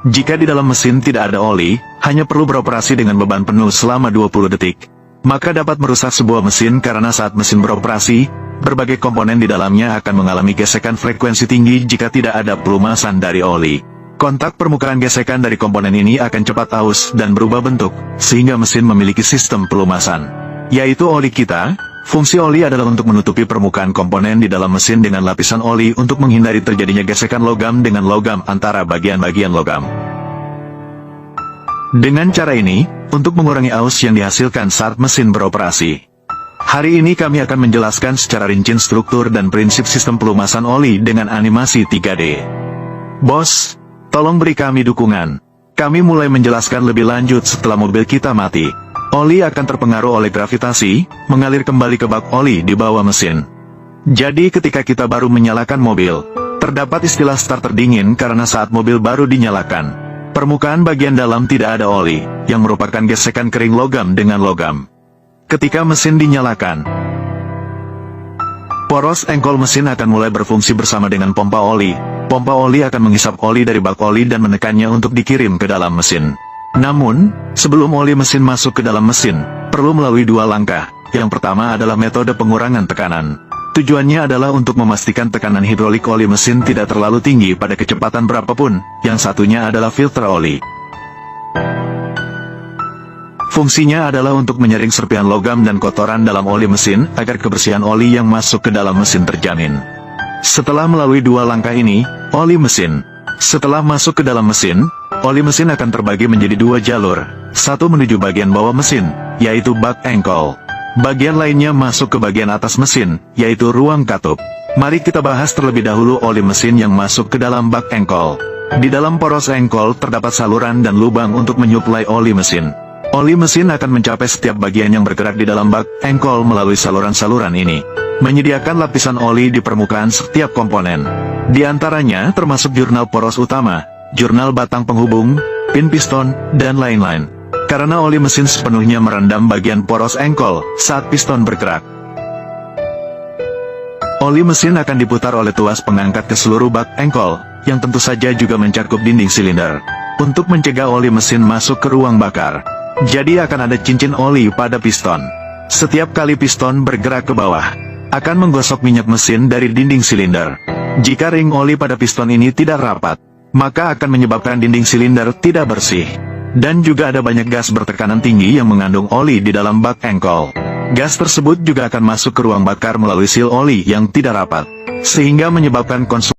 Jika di dalam mesin tidak ada oli, hanya perlu beroperasi dengan beban penuh selama 20 detik, maka dapat merusak sebuah mesin karena saat mesin beroperasi, berbagai komponen di dalamnya akan mengalami gesekan frekuensi tinggi jika tidak ada pelumasan dari oli. Kontak permukaan gesekan dari komponen ini akan cepat aus dan berubah bentuk, sehingga mesin memiliki sistem pelumasan, yaitu oli kita. Fungsi oli adalah untuk menutupi permukaan komponen di dalam mesin dengan lapisan oli untuk menghindari terjadinya gesekan logam dengan logam antara bagian-bagian logam. Dengan cara ini, untuk mengurangi aus yang dihasilkan saat mesin beroperasi. Hari ini kami akan menjelaskan secara rinci struktur dan prinsip sistem pelumasan oli dengan animasi 3D. Bos, tolong beri kami dukungan. Kami mulai menjelaskan lebih lanjut setelah mobil kita mati. Oli akan terpengaruh oleh gravitasi, mengalir kembali ke bak oli di bawah mesin. Jadi ketika kita baru menyalakan mobil, terdapat istilah starter dingin karena saat mobil baru dinyalakan, permukaan bagian dalam tidak ada oli, yang merupakan gesekan kering logam dengan logam. Ketika mesin dinyalakan, poros engkol mesin akan mulai berfungsi bersama dengan pompa oli. Pompa oli akan menghisap oli dari bak oli dan menekannya untuk dikirim ke dalam mesin. Namun, sebelum oli mesin masuk ke dalam mesin, perlu melalui dua langkah. Yang pertama adalah metode pengurangan tekanan. Tujuannya adalah untuk memastikan tekanan hidrolik oli mesin tidak terlalu tinggi pada kecepatan berapapun. Yang satunya adalah filter oli. Fungsinya adalah untuk menyaring serpihan logam dan kotoran dalam oli mesin, agar kebersihan oli yang masuk ke dalam mesin terjamin. Setelah melalui dua langkah ini, oli mesin. Setelah masuk ke dalam mesin, oli mesin akan terbagi menjadi dua jalur. Satu menuju bagian bawah mesin, yaitu bak engkol. Bagian lainnya masuk ke bagian atas mesin, yaitu ruang katup. Mari kita bahas terlebih dahulu oli mesin yang masuk ke dalam bak engkol. Di dalam poros engkol terdapat saluran dan lubang untuk menyuplai oli mesin. Oli mesin akan mencapai setiap bagian yang bergerak di dalam bak engkol melalui saluran-saluran ini, menyediakan lapisan oli di permukaan setiap komponen. Di antaranya termasuk jurnal poros utama, jurnal batang penghubung, pin piston, dan lain-lain. Karena oli mesin sepenuhnya merendam bagian poros engkol saat piston bergerak. Oli mesin akan diputar oleh tuas pengangkat ke seluruh bak engkol, yang tentu saja juga mencakup dinding silinder, untuk mencegah oli mesin masuk ke ruang bakar. Jadi akan ada cincin oli pada piston. Setiap kali piston bergerak ke bawah, akan menggosok minyak mesin dari dinding silinder. Jika ring oli pada piston ini tidak rapat, maka akan menyebabkan dinding silinder tidak bersih. Dan juga ada banyak gas bertekanan tinggi yang mengandung oli di dalam bak engkol. Gas tersebut juga akan masuk ke ruang bakar melalui sil oli yang tidak rapat, sehingga menyebabkan konsumsi